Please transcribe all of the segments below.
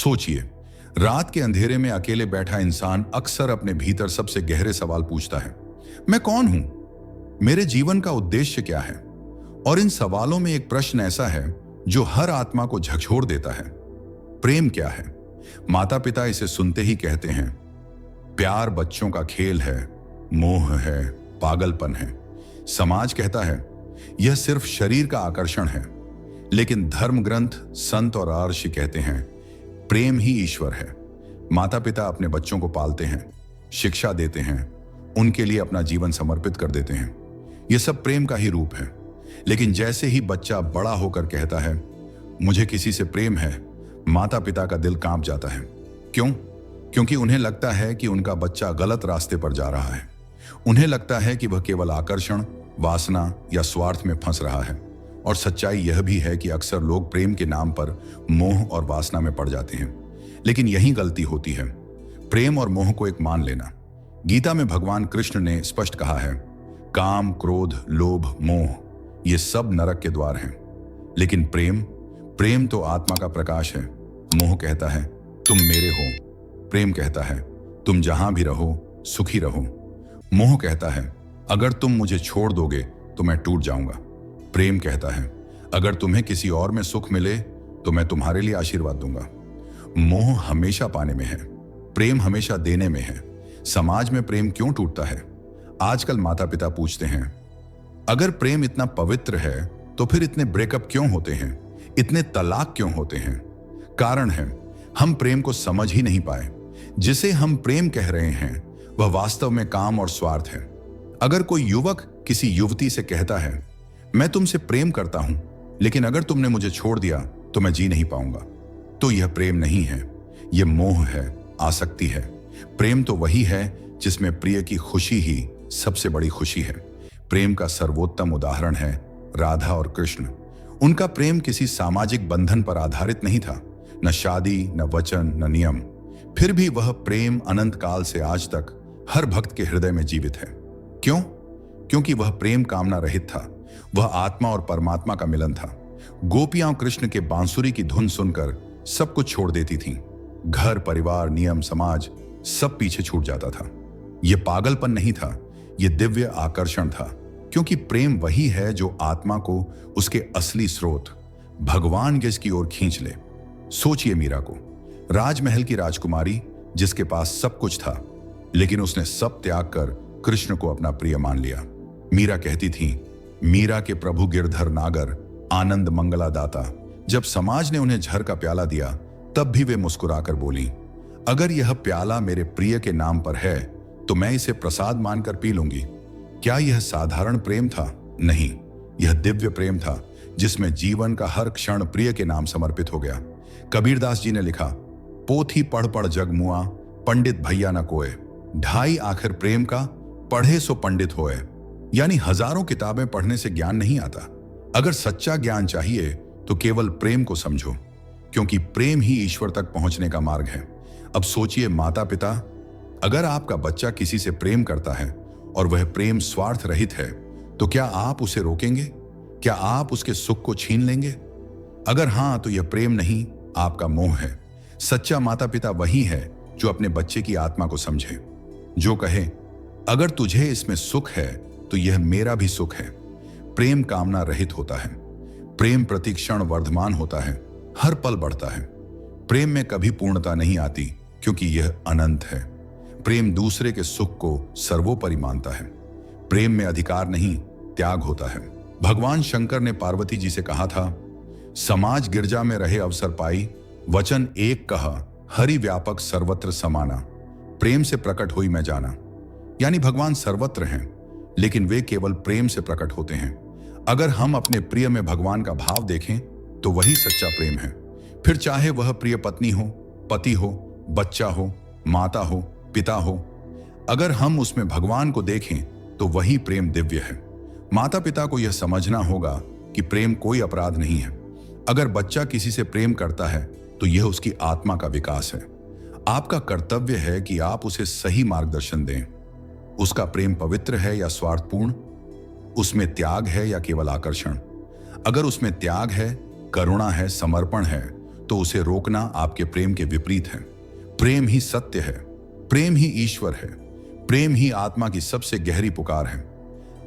सोचिए, रात के अंधेरे में अकेले बैठा इंसान अक्सर अपने भीतर सबसे गहरे सवाल पूछता है, मैं कौन हूं? मेरे जीवन का उद्देश्य क्या है? और इन सवालों में एक प्रश्न ऐसा है जो हर आत्मा को झकझोर देता है, प्रेम क्या है? माता पिता इसे सुनते ही कहते हैं, प्यार बच्चों का खेल है, मोह है, पागलपन है। समाज कहता है, यह सिर्फ शरीर का आकर्षण है। लेकिन धर्म ग्रंथ, संत और आर्षि कहते हैं, प्रेम ही ईश्वर है। माता पिता अपने बच्चों को पालते हैं, शिक्षा देते हैं, उनके लिए अपना जीवन समर्पित कर देते हैं। यह सब प्रेम का ही रूप है। लेकिन जैसे ही बच्चा बड़ा होकर कहता है, मुझे किसी से प्रेम है, माता पिता का दिल कांप जाता है। क्यों? क्योंकि उन्हें लगता है कि उनका बच्चा गलत रास्ते पर जा रहा है। उन्हें लगता है कि वह केवल आकर्षण, वासना या स्वार्थ में फंस रहा है। और सच्चाई यह भी है कि अक्सर लोग प्रेम के नाम पर मोह और वासना में पड़ जाते हैं। लेकिन यही गलती होती है, प्रेम और मोह को एक मान लेना। गीता में भगवान कृष्ण ने स्पष्ट कहा है, काम, क्रोध, लोभ, मोह ये सब नरक के द्वार हैं। लेकिन प्रेम तो आत्मा का प्रकाश है। मोह कहता है, तुम मेरे हो। प्रेम कहता है, तुम जहां भी रहो सुखी रहो। मोह कहता है, अगर तुम मुझे छोड़ दोगे तो मैं टूट जाऊंगा। प्रेम कहता है, अगर तुम्हें किसी और में सुख मिले तो मैं तुम्हारे लिए आशीर्वाद दूंगा। मोह हमेशा पाने में है, प्रेम हमेशा देने में है। समाज में प्रेम क्यों टूटता है? आजकल माता पिता पूछते हैं, अगर प्रेम इतना पवित्र है तो फिर इतने ब्रेकअप क्यों होते हैं, इतने तलाक क्यों होते हैं? कारण है, हम प्रेम को समझ ही नहीं पाए। जिसे हम प्रेम कह रहे हैं वह वास्तव में काम और स्वार्थ है। अगर कोई युवक किसी युवती से कहता है, मैं तुमसे प्रेम करता हूं, लेकिन अगर तुमने मुझे छोड़ दिया तो मैं जी नहीं पाऊंगा, तो यह प्रेम नहीं है, यह मोह है, आसक्ति है। प्रेम तो वही है जिसमें प्रिय की खुशी ही सबसे बड़ी खुशी है। प्रेम का सर्वोत्तम उदाहरण है राधा और कृष्ण। उनका प्रेम किसी सामाजिक बंधन पर आधारित नहीं था, न शादी, न वचन, न नियम। फिर भी वह प्रेम अनंत काल से आज तक हर भक्त के हृदय में जीवित है। क्यों? क्योंकि वह प्रेम कामना रहित था। वह आत्मा और परमात्मा का मिलन था। गोपियां कृष्ण के बांसुरी की धुन सुनकर सब कुछ छोड़ देती थीं। घर, परिवार, नियम, समाज सब पीछे छूट जाता था। यह पागलपन नहीं था, यह दिव्य आकर्षण था। क्योंकि प्रेम वही है जो आत्मा को उसके असली स्रोत भगवान के की ओर खींच ले। सोचिए मीरा को, राजमहल की राजकुमारी जिसके पास सब कुछ था, लेकिन उसने सब त्याग कर कृष्ण को अपना प्रिय मान लिया। मीरा कहती थी, मीरा के प्रभु गिरधर नागर, आनंद मंगला दाता। जब समाज ने उन्हें झर का प्याला दिया तब भी वे मुस्कुराकर बोली, अगर यह प्याला मेरे प्रिय के नाम पर है तो मैं इसे प्रसाद मानकर पी लूंगी। क्या यह साधारण प्रेम था? नहीं, यह दिव्य प्रेम था जिसमें जीवन का हर क्षण प्रिय के नाम समर्पित हो गया। कबीरदास जी ने लिखा, पोथी पढ़ पढ़ जग मुआ, पंडित भैया न कोय। ढाई आखिर प्रेम का, पढ़े सो पंडित होए। यानी हजारों किताबें पढ़ने से ज्ञान नहीं आता। अगर सच्चा ज्ञान चाहिए तो केवल प्रेम को समझो, क्योंकि प्रेम ही ईश्वर तक पहुंचने का मार्ग है। अब सोचिए माता पिता, अगर आपका बच्चा किसी से प्रेम करता है और वह प्रेम स्वार्थ रहित है, तो क्या आप उसे रोकेंगे? क्या आप उसके सुख को छीन लेंगे? अगर हां, तो यह प्रेम नहीं, आपका मोह है। सच्चा माता पिता वही है जो अपने बच्चे की आत्मा को समझे, जो कहे, अगर तुझे इसमें सुख है तो यह मेरा भी सुख है। प्रेम कामना रहित होता है। प्रेम प्रतिक्षण वर्धमान होता है, हर पल बढ़ता है। प्रेम में कभी पूर्णता नहीं आती, क्योंकि यह अनंत है। प्रेम दूसरे के सुख को सर्वोपरि मानता है। प्रेम में अधिकार नहीं, त्याग होता है। भगवान शंकर ने पार्वती जी से कहा था, समाज गिरजा में रहे अवसर पाई, वचन एक कहा, हरि व्यापक सर्वत्र समाना। प्रेम से प्रकट हुई मैं जाना। यानी भगवान सर्वत्र हैं, लेकिन वे केवल प्रेम से प्रकट होते हैं। अगर हम अपने प्रिय में भगवान का भाव देखें तो वही सच्चा प्रेम है। फिर चाहे वह प्रिय पत्नी हो, पति हो, बच्चा हो, माता हो, पिता हो, अगर हम उसमें भगवान को देखें तो वही प्रेम दिव्य है। माता पिता को यह समझना होगा कि प्रेम कोई अपराध नहीं है। अगर बच्चा किसी से प्रेम करता है तो यह उसकी आत्मा का विकास है। आपका कर्तव्य है कि आप उसे सही मार्गदर्शन दें। उसका प्रेम पवित्र है या स्वार्थपूर्ण? उसमें त्याग है या केवल आकर्षण? अगर उसमें त्याग है, करुणा है, समर्पण है, तो उसे रोकना आपके प्रेम के विपरीत है। प्रेम ही सत्य है, प्रेम ही ईश्वर है, प्रेम ही आत्मा की सबसे गहरी पुकार है।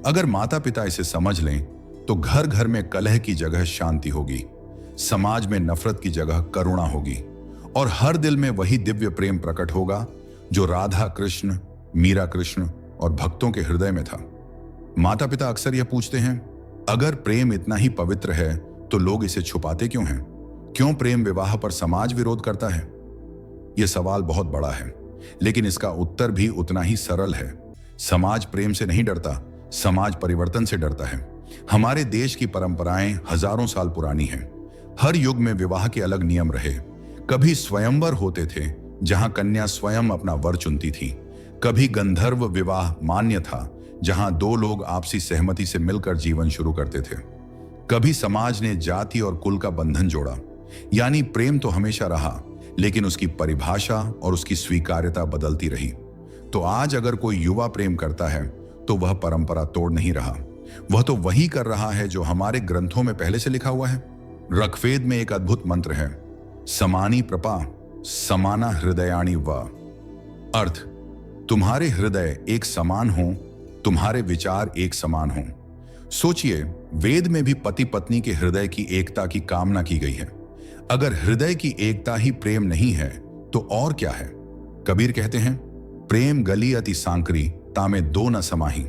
अगर माता पिता इसे समझ लें तो घर घर में कलह की जगह शांति होगी, समाज में नफरत की जगह करुणा होगी और हर दिल में वही दिव्य प्रेम प्रकट होगा जो राधा कृष्ण, मीरा कृष्ण और भक्तों के हृदय में था। माता पिता अक्सर यह पूछते हैं, अगर प्रेम इतना ही पवित्र है तो लोग इसे छुपाते क्यों हैं? क्यों प्रेम विवाह पर समाज विरोध करता है? यह सवाल बहुत बड़ा है, लेकिन इसका उत्तर भी उतना ही सरल है। समाज प्रेम से नहीं डरता, समाज परिवर्तन से डरता है। हमारे देश की परंपराएं हजारों साल पुरानी हैं। हर युग में विवाह के अलग नियम रहे। कभी स्वयंवर होते थे जहां कन्या स्वयं अपना वर चुनती थी। कभी गंधर्व विवाह मान्य था जहां दो लोग आपसी सहमति से मिलकर जीवन शुरू करते थे। कभी समाज ने जाति और कुल का बंधन जोड़ा। यानी प्रेम तो हमेशा रहा, लेकिन उसकी परिभाषा और उसकी स्वीकार्यता बदलती रही। तो आज अगर कोई युवा प्रेम करता है तो वह परंपरा तोड़ नहीं रहा, वह तो वही कर रहा है जो हमारे ग्रंथों में पहले से लिखा हुआ है। ऋग्वेद में एक अद्भुत मंत्र है, समानी प्रपा समाना हृदयाणी व। अर्थ, तुम्हारे हृदय एक समान हो, तुम्हारे विचार एक समान हो। सोचिए, वेद में भी पति पत्नी के हृदय की एकता की कामना की गई है। अगर हृदय की एकता ही प्रेम नहीं है तो और क्या है? कबीर कहते हैं, प्रेम गली अति सांकरी तामे दो न समाही।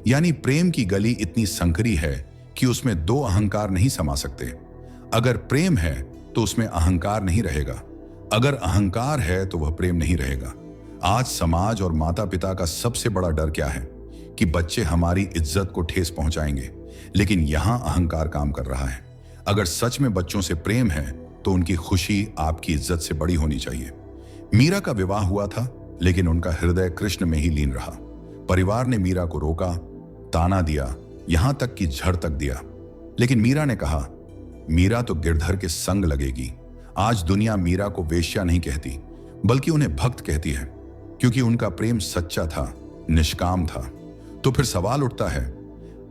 यानी प्रेम की गली इतनी संकरी है कि उसमें दो अहंकार नहीं समा सकते। अगर प्रेम है तो उसमें अहंकार नहीं रहेगा, अगर अहंकार है तो वह प्रेम नहीं रहेगा। आज समाज और माता पिता का सबसे बड़ा डर क्या है? कि बच्चे हमारी इज्जत को ठेस पहुंचाएंगे। लेकिन यहां अहंकार काम कर रहा है। अगर सच में बच्चों से प्रेम है तो उनकी खुशी आपकी इज्जत से बड़ी होनी चाहिए। मीरा का विवाह हुआ था, लेकिन उनका हृदय कृष्ण में ही लीन रहा। परिवार ने मीरा को रोका, ताना दिया, यहां तक कि झड़ तक दिया। लेकिन मीरा ने कहा, मीरा तो गिरधर के संग लगेगी। आज दुनिया मीरा को वेश्या नहीं कहती, बल्कि उन्हें भक्त कहती है, क्योंकि उनका प्रेम सच्चा था, निष्काम था। तो फिर सवाल उठता है,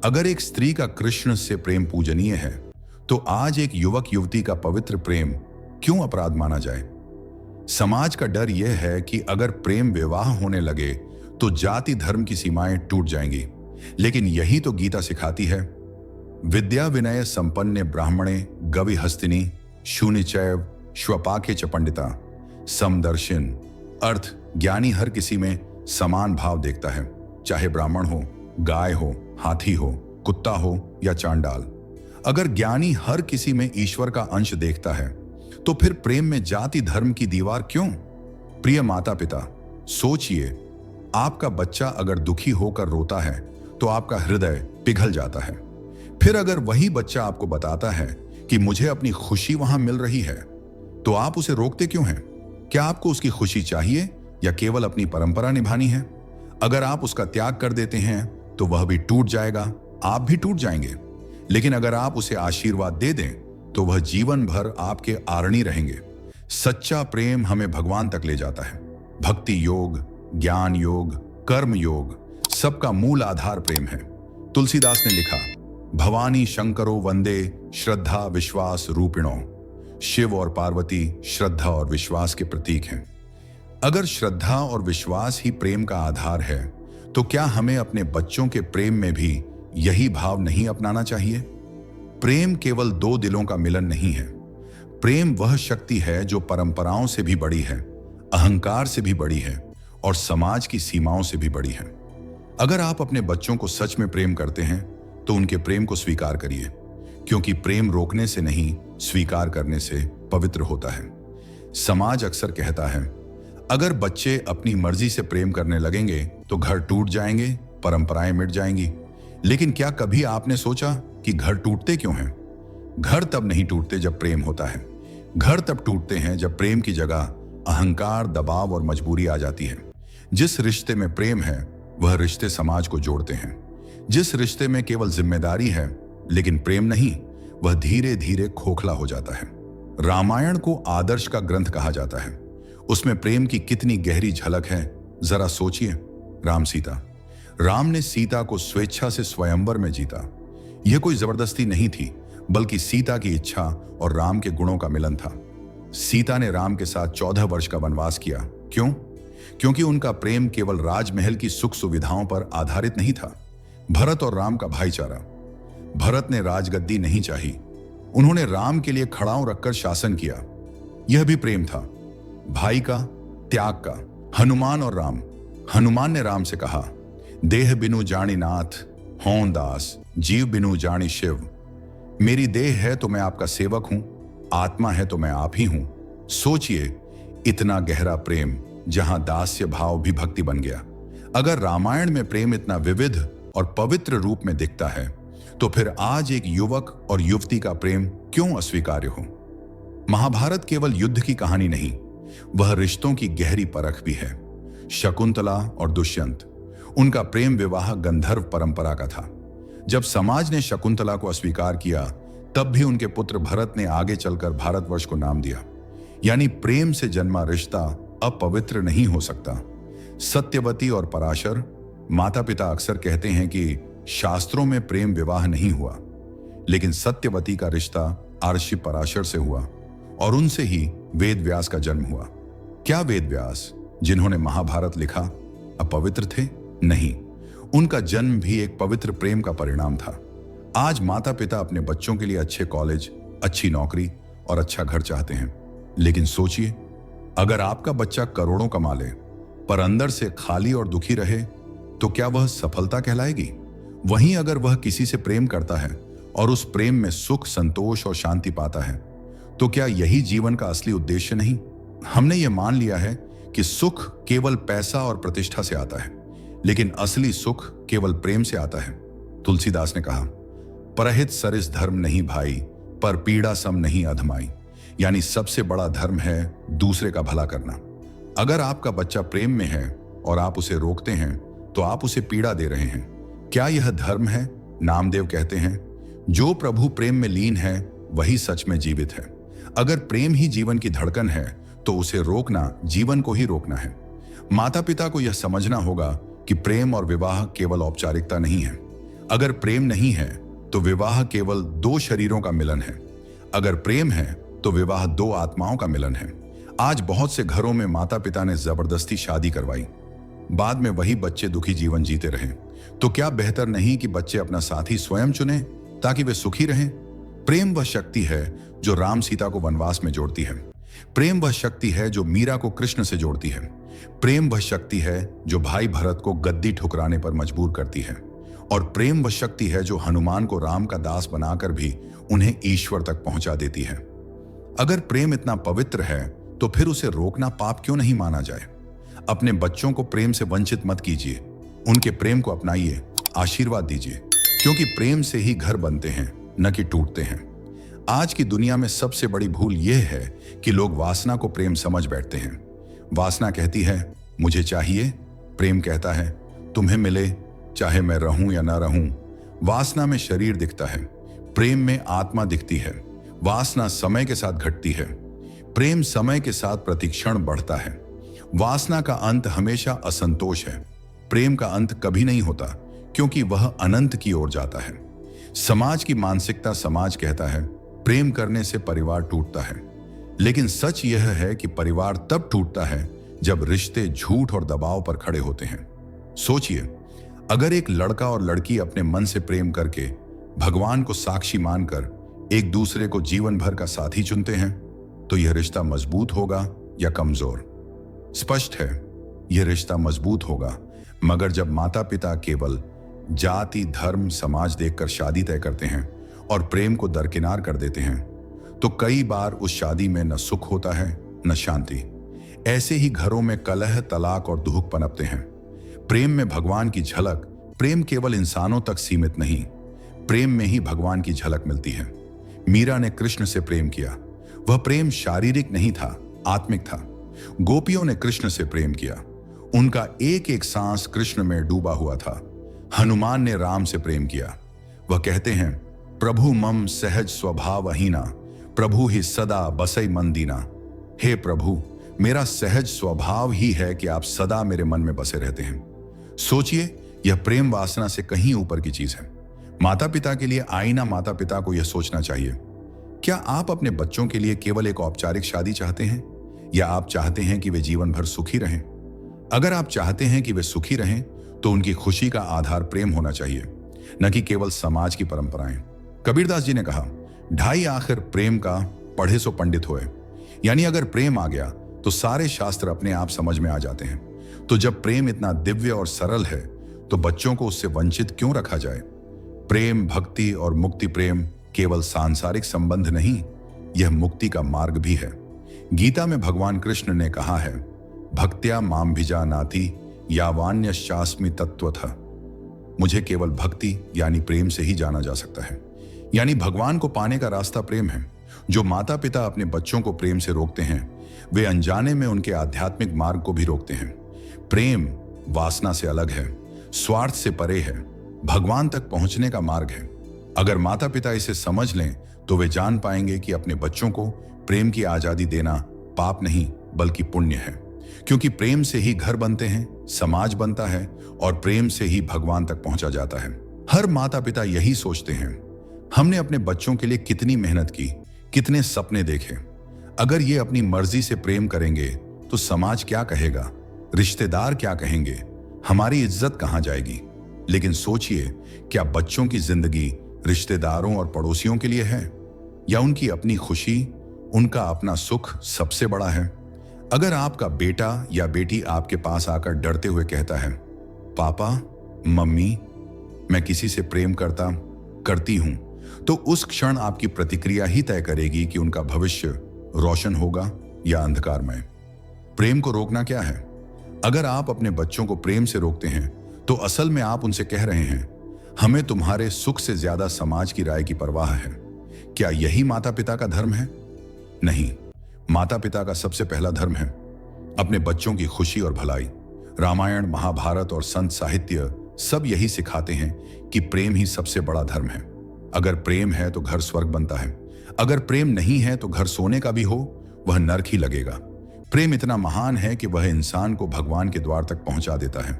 अगर एक स्त्री का कृष्ण से प्रेम पूजनीय है, तो आज एक युवक युवती का पवित्र प्रेम क्यों अपराध माना जाए? समाज का डर यह है कि अगर प्रेम विवाह होने लगे तो जाति धर्म की सीमाएं टूट जाएंगी। लेकिन यही तो गीता सिखाती है, विद्या विनय संपन्ने ब्राह्मणे गवि हस्तिनी शून्यचैव श्वपाके च पंडिता समदर्शिन। अर्थ, ज्ञानी हर किसी में समान भाव देखता है, चाहे ब्राह्मण हो, गाय हो, हाथी हो, कुत्ता हो या चांडाल। अगर ज्ञानी हर किसी में ईश्वर का अंश देखता है तो फिर प्रेम में जाति धर्म की दीवार क्यों? प्रिय माता पिता, सोचिए, आपका बच्चा अगर दुखी होकर रोता है तो आपका हृदय पिघल जाता है। फिर अगर वही बच्चा आपको बताता है कि मुझे अपनी खुशी वहां मिल रही है, तो आप उसे रोकते क्यों हैं? क्या आपको उसकी खुशी चाहिए या केवल अपनी परंपरा निभानी है? अगर आप उसका त्याग कर देते हैं तो वह भी टूट जाएगा, आप भी टूट जाएंगे। लेकिन अगर आप उसे आशीर्वाद दे दें तो वह जीवन भर आपके आरणी रहेंगे। सच्चा प्रेम हमें भगवान तक ले जाता है। भक्ति योग, ज्ञान योग, कर्म योग, सबका मूल आधार प्रेम है। तुलसीदास ने लिखा, भवानी शंकरो वंदे श्रद्धा विश्वास रूपिणो। शिव और पार्वती श्रद्धा और विश्वास के प्रतीक हैं। अगर श्रद्धा और विश्वास ही प्रेम का आधार है, तो क्या हमें अपने बच्चों के प्रेम में भी यही भाव नहीं अपनाना चाहिए? प्रेम केवल दो दिलों का मिलन नहीं है। प्रेम वह शक्ति है जो परंपराओं से भी बड़ी है, अहंकार से भी बड़ी है और समाज की सीमाओं से भी बड़ी है। अगर आप अपने बच्चों को सच में प्रेम करते हैं तो उनके प्रेम को स्वीकार करिए, क्योंकि प्रेम रोकने से नहीं, स्वीकार करने से पवित्र होता है। समाज अक्सर कहता है, अगर बच्चे अपनी मर्जी से प्रेम करने लगेंगे तो घर टूट जाएंगे, परंपराएं मिट जाएंगी। लेकिन क्या कभी आपने सोचा कि घर टूटते क्यों हैं? घर तब नहीं टूटते जब प्रेम होता है। घर तब टूटते हैं जब प्रेम की जगह अहंकार, दबाव और मजबूरी आ जाती है। जिस रिश्ते में प्रेम है वह रिश्ते समाज को जोड़ते हैं। जिस रिश्ते में केवल जिम्मेदारी है लेकिन प्रेम नहीं, वह धीरे धीरे खोखला हो जाता है। रामायण को आदर्श का ग्रंथ कहा जाता है। उसमें प्रेम की कितनी गहरी झलक है, जरा सोचिए। राम सीता, राम ने सीता को स्वेच्छा से स्वयंवर में जीता। यह कोई जबरदस्ती नहीं थी, बल्कि सीता की इच्छा और राम के गुणों का मिलन था। सीता ने राम के साथ 14 वर्ष का वनवास किया। क्यों? क्योंकि उनका प्रेम केवल राजमहल की सुख सुविधाओं पर आधारित नहीं था। भरत और राम का भाईचारा। भरत ने राजगद्दी नहीं चाही, उन्होंने राम के लिए खड़ाऊ रखकर शासन किया। यह भी प्रेम था, भाई का, त्याग का। हनुमान और राम। हनुमान ने राम से कहा, देह बिनु जानी नाथ, हों दास, जीव बिनु जानी शिव। मेरी देह है तो मैं आपका सेवक हूं, आत्मा है तो मैं आप ही हूं। सोचिए, इतना गहरा प्रेम जहां दास्य भाव भी भक्ति बन गया। अगर रामायण में प्रेम इतना विविध और पवित्र रूप में दिखता है, तो फिर आज एक युवक और युवती का प्रेम क्यों अस्वीकार्य हो? महाभारत केवल युद्ध की कहानी नहीं, वह रिश्तों की गहरी परख भी है। शकुंतला और दुष्यंत, उनका प्रेम विवाह गंधर्व परंपरा का था। जब समाज ने शकुंतला को अस्वीकार किया, तब भी उनके पुत्र भरत ने आगे चलकर भारतवर्ष को नाम दिया। यानी प्रेम से जन्मा रिश्ता अपवित्र नहीं हो सकता। सत्यवती और पराशर, माता पिता अक्सर कहते हैं कि शास्त्रों में प्रेम विवाह नहीं हुआ, लेकिन सत्यवती का रिश्ता आर्षि पराशर से हुआ और उनसे ही वेद व्यास का जन्म हुआ। क्या वेद व्यास, जिन्होंने महाभारत लिखा, अपवित्र थे? नहीं, उनका जन्म भी एक पवित्र प्रेम का परिणाम था। आज माता पिता अपने बच्चों के लिए अच्छे कॉलेज, अच्छी नौकरी और अच्छा घर चाहते हैं, लेकिन सोचिए, अगर आपका बच्चा करोड़ों कमा ले पर अंदर से खाली और दुखी रहे, तो क्या वह सफलता कहलाएगी? वहीं अगर वह किसी से प्रेम करता है और उस प्रेम में सुख, संतोष और शांति पाता है, तो क्या यही जीवन का असली उद्देश्य नहीं? हमने ये मान लिया है कि सुख केवल पैसा और प्रतिष्ठा से आता है, लेकिन असली सुख केवल प्रेम से आता है। तुलसीदास ने कहा, परहित सरिस धर्म नहीं भाई, पर पीड़ा सम नहीं अधमाई। यानी सबसे बड़ा धर्म है दूसरे का भला करना। अगर आपका बच्चा प्रेम में है और आप उसे रोकते हैं, तो आप उसे पीड़ा दे रहे हैं। क्या यह धर्म है? नामदेव कहते हैं, जो प्रभु प्रेम में लीन है वही सच में जीवित है। अगर प्रेम ही जीवन की धड़कन है, तो उसे रोकना जीवन को ही रोकना है। माता पिता को यह समझना होगा कि प्रेम और विवाह केवल औपचारिकता नहीं है। अगर प्रेम नहीं है तो विवाह केवल दो शरीरों का मिलन है। अगर प्रेम है तो विवाह दो आत्माओं का मिलन है। आज बहुत से घरों में माता पिता ने जबरदस्ती शादी करवाई, बाद में वही बच्चे दुखी जीवन जीते रहे। तो क्या बेहतर नहीं कि बच्चे अपना साथी स्वयं चुने ताकि वे सुखी रहें? प्रेम वह शक्ति है जो राम सीता को वनवास में जोड़ती है। प्रेम वह शक्ति है जो मीरा को कृष्ण से जोड़ती है। प्रेम वह शक्ति है जो भाई भरत को गद्दी ठुकराने पर मजबूर करती है। और प्रेम वह शक्ति है जो हनुमान को राम का दास बनाकर भी उन्हें ईश्वर तक पहुंचा देती है। अगर प्रेम इतना पवित्र है, तो फिर उसे रोकना पाप क्यों नहीं माना जाए? अपने बच्चों को प्रेम से वंचित मत कीजिए, उनके प्रेम को अपनाइए, आशीर्वाद दीजिए, क्योंकि प्रेम से ही घर बनते हैं, न कि टूटते हैं। आज की दुनिया में सबसे बड़ी भूल यह है कि लोग वासना को प्रेम समझ बैठते हैं। वासना कहती है मुझे चाहिए, प्रेम कहता है तुम्हें मिले, चाहे मैं रहूं या ना रहूं। वासना में शरीर दिखता है, प्रेम में आत्मा दिखती है। वासना समय के साथ घटती है, प्रेम समय के साथ प्रतिक्षण बढ़ता है। वासना का अंत हमेशा असंतोष है, प्रेम का अंत कभी नहीं होता, क्योंकि वह अनंत की ओर जाता है। समाज की मानसिकता, समाज कहता है प्रेम करने से परिवार टूटता है, लेकिन सच यह है कि परिवार तब टूटता है जब रिश्ते झूठ और दबाव पर खड़े होते हैं। सोचिए, अगर एक लड़का और लड़की अपने मन से प्रेम करके भगवान को साक्षी मानकर एक दूसरे को जीवन भर का साथी चुनते हैं, तो यह रिश्ता मजबूत होगा या कमजोर? स्पष्ट है, यह रिश्ता मजबूत होगा, मगर जब माता पिता केवल जाति, धर्म, समाज देखकर शादी तय करते हैं और प्रेम को दरकिनार कर देते हैं, तो कई बार उस शादी में न सुख होता है न शांति। ऐसे ही घरों में कलह, तलाक और दुख पनपते हैं। प्रेम में भगवान की झलक, प्रेम केवल इंसानों तक सीमित नहीं, प्रेम में ही भगवान की झलक मिलती है। मीरा ने कृष्ण से प्रेम किया, वह प्रेम शारीरिक नहीं था, आत्मिक था। गोपियों ने कृष्ण से प्रेम किया, उनका एक एक सांस कृष्ण में डूबा हुआ था। हनुमान ने राम से प्रेम किया, वह कहते हैं प्रभु मम सहज स्वभाव अहीना, प्रभु ही सदा बसई मन दीना। हे प्रभु, मेरा सहज स्वभाव ही है कि आप सदा मेरे मन में बसे रहते हैं। सोचिए, यह प्रेम वासना से कहीं ऊपर की चीज है। माता पिता के लिए आईना माता पिता को यह सोचना चाहिए, क्या आप अपने बच्चों के लिए केवल एक औपचारिक शादी चाहते हैं, या आप चाहते हैं कि वे जीवन भर सुखी रहें? अगर आप चाहते हैं कि वे सुखी रहें, तो उनकी खुशी का आधार प्रेम होना चाहिए, न कि केवल समाज की परंपराएं। कबीरदास जी ने कहा, ढाई आखिर प्रेम का, पढ़े सो पंडित होए। यानी अगर प्रेम आ गया तो सारे शास्त्र अपने आप समझ में आ जाते हैं। तो जब प्रेम इतना दिव्य और सरल है, तो बच्चों को उससे वंचित क्यों रखा जाए? प्रेम, भक्ति और मुक्ति प्रेम केवल सांसारिक संबंध नहीं, यह मुक्ति का मार्ग भी है। गीता में भगवान कृष्ण ने कहा है, भक्त्या माम भिजानाति यावान्यश्चास्मि तत्वतः। मुझे केवल भक्ति यानी प्रेम से ही जाना जा सकता है। यानी भगवान को पाने का रास्ता प्रेम है। जो माता पिता अपने बच्चों को प्रेम से रोकते हैं, वे अनजाने में उनके आध्यात्मिक मार्ग को भी रोकते हैं। प्रेम वासना से अलग है, स्वार्थ से परे है, भगवान तक पहुंचने का मार्ग है। अगर माता पिता इसे समझ लें, तो वे जान पाएंगे कि अपने बच्चों को प्रेम की आजादी देना पाप नहीं बल्कि पुण्य है। क्योंकि प्रेम से ही घर बनते हैं, समाज बनता है, और प्रेम से ही भगवान तक पहुंचा जाता है। हर माता पिता यही सोचते हैं, हमने अपने बच्चों के लिए कितनी मेहनत की, कितने सपने देखे। अगर ये अपनी मर्जी से प्रेम करेंगे तो समाज क्या कहेगा, रिश्तेदार क्या कहेंगे, हमारी इज्जत कहां जाएगी? लेकिन सोचिए, क्या बच्चों की जिंदगी रिश्तेदारों और पड़ोसियों के लिए है, या उनकी अपनी खुशी, उनका अपना सुख सबसे बड़ा है? अगर आपका बेटा या बेटी आपके पास आकर डरते हुए कहता है, पापा, मम्मी, मैं किसी से प्रेम करती हूं, तो उस क्षण आपकी प्रतिक्रिया ही तय करेगी कि उनका भविष्य रोशन होगा या अंधकारमय। प्रेम को रोकना क्या है? अगर आप अपने बच्चों को प्रेम से रोकते हैं, तो असल में आप उनसे कह रहे हैं, हमें तुम्हारे सुख से ज्यादा समाज की राय की परवाह है। क्या यही माता पिता का धर्म है? नहीं, माता पिता का सबसे पहला धर्म है अपने बच्चों की खुशी और भलाई। रामायण, महाभारत और संत साहित्य सब यही सिखाते हैं कि प्रेम ही सबसे बड़ा धर्म है। अगर प्रेम है तो घर स्वर्ग बनता है, अगर प्रेम नहीं है तो घर सोने का भी हो, वह नरक ही लगेगा। प्रेम इतना महान है कि वह इंसान को भगवान के द्वार तक पहुंचा देता है।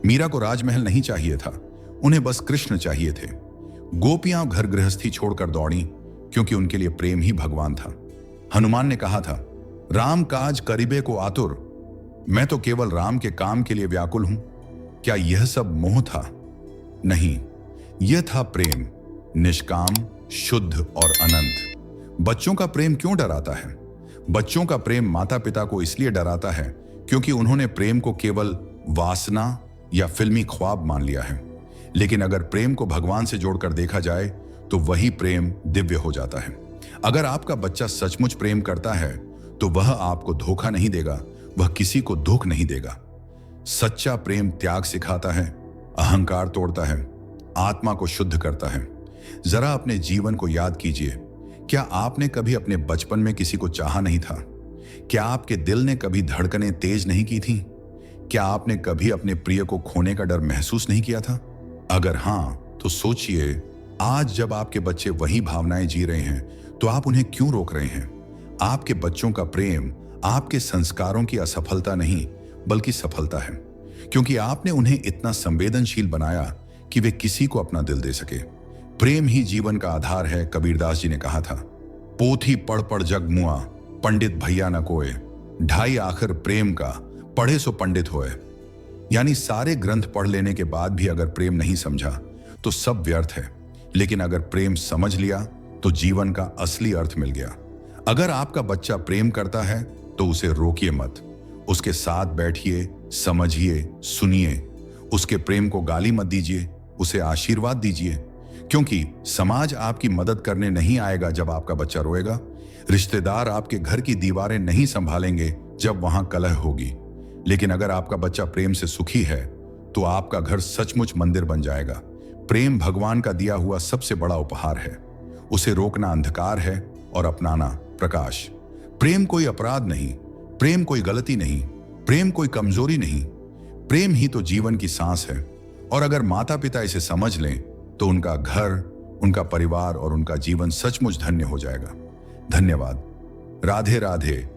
मीरा को राजमहल नहीं चाहिए था, उन्हें बस कृष्ण चाहिए थे। गोपियां घर गृहस्थी छोड़कर दौड़ी, क्योंकि उनके लिए प्रेम ही भगवान था। हनुमान ने कहा था, राम काज करीबे को आतुर, मैं तो केवल राम के काम के लिए व्याकुल हूं। क्या यह सब मोह था? नहीं, यह था प्रेम, निष्काम, शुद्ध और अनंत। बच्चों का प्रेम क्यों डराता है? बच्चों का प्रेम माता पिता को इसलिए डराता है क्योंकि उन्होंने प्रेम को केवल वासना या फिल्मी ख्वाब मान लिया है। लेकिन अगर प्रेम को भगवान से जोड़कर देखा जाए, तो वही प्रेम दिव्य हो जाता है। अगर आपका बच्चा सचमुच प्रेम करता है, तो वह आपको धोखा नहीं देगा, वह किसी को दुख नहीं देगा। सच्चा प्रेम त्याग सिखाता है, अहंकार तोड़ता है, आत्मा को शुद्ध करता है। जरा अपने जीवन को याद कीजिए, क्या आपने कभी अपने बचपन में किसी को चाहा नहीं था? क्या आपके दिल ने कभी धड़कनें तेज नहीं की थी? क्या आपने कभी अपने प्रिय को खोने का डर महसूस नहीं किया था? अगर हां, तो सोचिए, आज जब आपके बच्चे वही भावनाएं जी रहे हैं, तो आप उन्हें क्यों रोक रहे हैं? आपके बच्चों का प्रेम आपके संस्कारों की असफलता नहीं बल्कि सफलता है, क्योंकि आपने उन्हें इतना संवेदनशील बनाया कि वे किसी को अपना दिल दे सके। प्रेम ही जीवन का आधार है। कबीरदास जी ने कहा था, पोथी पढ़ पढ़ जग मुआ, पंडित भैया न कोय, ढाई आखिर प्रेम का, पढ़े सो पंडित होए। यानी सारे ग्रंथ पढ़ लेने के बाद भी अगर प्रेम नहीं समझा तो सब व्यर्थ है, लेकिन अगर प्रेम समझ लिया तो जीवन का असली अर्थ मिल गया। अगर आपका बच्चा प्रेम करता है तो उसे रोकिए मत, उसके साथ बैठिए, समझिए, सुनिए। उसके प्रेम को गाली मत दीजिए, उसे आशीर्वाद दीजिए, क्योंकि समाज आपकी मदद करने नहीं आएगा जब आपका बच्चा रोएगा। रिश्तेदार आपके घर की दीवारें नहीं संभालेंगे जब वहां कलह होगी। लेकिन अगर आपका बच्चा प्रेम से सुखी है, तो आपका घर सचमुच मंदिर बन जाएगा। प्रेम भगवान का दिया हुआ सबसे बड़ा उपहार है। उसे रोकना अंधकार है और अपनाना प्रकाश। प्रेम कोई अपराध नहीं, प्रेम कोई गलती नहीं, प्रेम कोई कमजोरी नहीं। प्रेम ही तो जीवन की सांस है। और अगर माता पिता इसे समझ लें, तो उनका घर, उनका परिवार और उनका जीवन सचमुच धन्य हो जाएगा। धन्यवाद। राधे राधे।